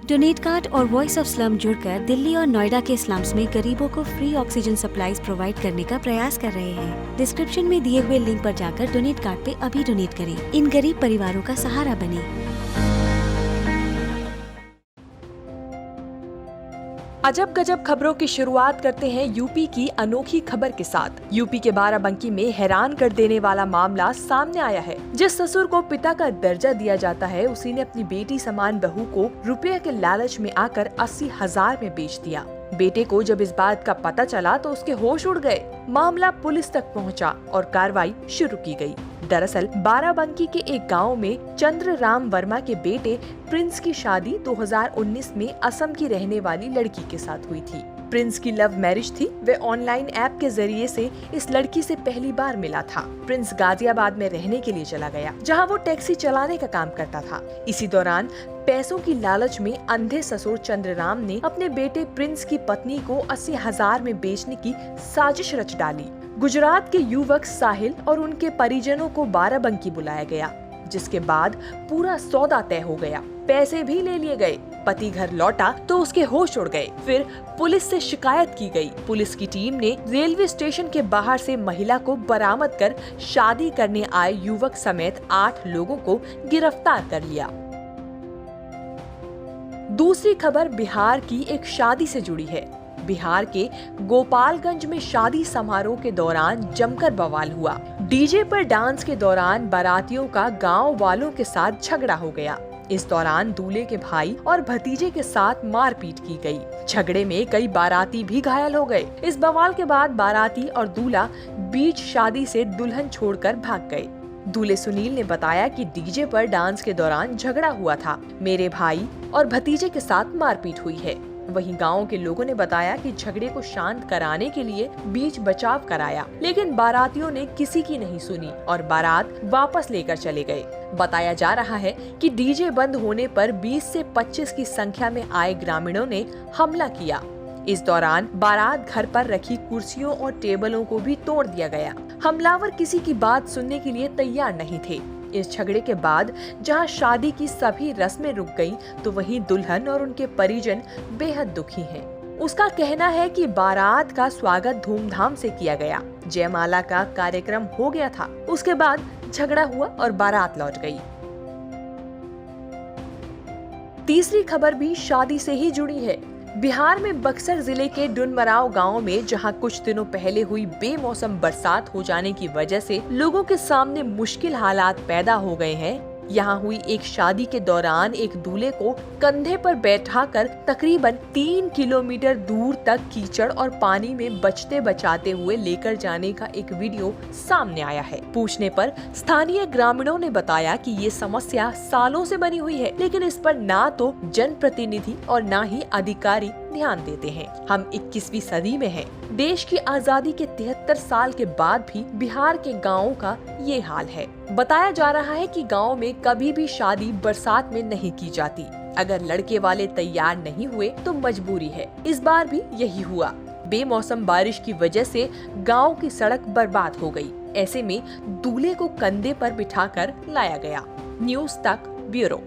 Donate card और voice of slum जुड़कर दिल्ली और नोएडा के स्लम्स में गरीबों को फ्री ऑक्सीजन सप्लाईज प्रोवाइड करने का प्रयास कर रहे हैं। डिस्क्रिप्शन में दिए हुए लिंक पर जाकर डोनेट कार्ड पे अभी डोनेट करें। इन गरीब परिवारों का सहारा बने। अजब गजब खबरों की शुरुआत करते हैं यूपी की अनोखी खबर के साथ। यूपी के बाराबंकी में हैरान कर देने वाला मामला सामने आया है। जिस ससुर को पिता का दर्जा दिया जाता है, उसी ने अपनी बेटी समान बहू को रुपये के लालच में आकर 80,000 में बेच दिया। बेटे को जब इस बात का पता चला तो उसके होश उड़ गए। मामला पुलिस तक पहुंचा और कार्रवाई शुरू की गई। दरअसल बाराबंकी के एक गांव में चंद्र राम वर्मा के बेटे प्रिंस की शादी 2019 में असम की रहने वाली लड़की के साथ हुई थी। प्रिंस की लव मैरिज थी। वह ऑनलाइन ऐप के जरिए से इस लड़की से पहली बार मिला था। प्रिंस गाजियाबाद में रहने के लिए चला गया, जहां वो टैक्सी चलाने का काम करता था। इसी दौरान पैसों की लालच में अंधे ससुर चंद्रराम ने अपने बेटे प्रिंस की पत्नी को 80,000 में बेचने की साजिश रच डाली। गुजरात के युवक साहिल और उनके परिजनों को बाराबंकी बुलाया गया, जिसके बाद पूरा सौदा तय हो गया। पैसे भी ले लिए गए। पति घर लौटा तो उसके होश उड़ गए। फिर पुलिस से शिकायत की गई। पुलिस की टीम ने रेलवे स्टेशन के बाहर से महिला को बरामद कर शादी करने आए युवक समेत 8 लोगों को गिरफ्तार कर लिया। दूसरी खबर बिहार की एक शादी से जुड़ी है। बिहार के गोपालगंज में शादी समारोह के दौरान जमकर बवाल हुआ। डीजे पर डांस के दौरान बारातियों का गांव वालों के साथ झगड़ा हो गया। इस दौरान दूल्हे के भाई और भतीजे के साथ मारपीट की गई। झगड़े में कई बाराती भी घायल हो गए। इस बवाल के बाद बाराती और दूल्हा बीच शादी से दुल्हन छोड़कर भाग गए। दूल्हे सुनील ने बताया कि डीजे पर डांस के दौरान झगड़ा हुआ था। मेरे भाई और भतीजे के साथ मारपीट हुई है। वहीं गांव के लोगों ने बताया कि झगड़े को शांत कराने के लिए बीच बचाव कराया, लेकिन बारातियों ने किसी की नहीं सुनी और बारात वापस लेकर चले गए। बताया जा रहा है कि डीजे बंद होने पर 20 से 25 की संख्या में आए ग्रामीणों ने हमला किया। इस दौरान बारात घर पर रखी कुर्सियों और टेबलों को भी तोड़ दिया गया। हमलावर किसी की बात सुनने के लिए तैयार नहीं थे। इस झगड़े के बाद जहां शादी की सभी रस्में रुक गईं, तो वहीं दुल्हन और उनके परिजन बेहद दुखी हैं। उसका कहना है कि बारात का स्वागत धूमधाम से किया गया। जयमाला का कार्यक्रम हो गया था। उसके बाद झगड़ा हुआ और बारात लौट गई। तीसरी खबर भी शादी से ही जुड़ी है। बिहार में बक्सर जिले के डुनमराव गांव में जहां कुछ दिनों पहले हुई बेमौसम बरसात हो जाने की वजह से लोगों के सामने मुश्किल हालात पैदा हो गए हैं, यहाँ हुई एक शादी के दौरान एक दूल्हे को कंधे पर बैठाकर तकरीबन 3 किलोमीटर दूर तक कीचड़ और पानी में बचते बचाते हुए लेकर जाने का एक वीडियो सामने आया है। पूछने पर स्थानीय ग्रामीणों ने बताया कि ये समस्या सालों से बनी हुई है, लेकिन इस पर ना तो जनप्रतिनिधि और ना ही अधिकारी ध्यान देते हैं। हम 21वीं सदी में हैं। देश की आजादी के 73 साल के बाद भी बिहार के गाँवों का ये हाल है। बताया जा रहा है कि गांव में कभी भी शादी बरसात में नहीं की जाती। अगर लड़के वाले तैयार नहीं हुए तो मजबूरी है। इस बार भी यही हुआ। बेमौसम बारिश की वजह से गांव की सड़क बर्बाद हो गई। ऐसे में दूल्हे को कंधे पर बिठाकर लाया गया। न्यूज़ तक ब्यूरो।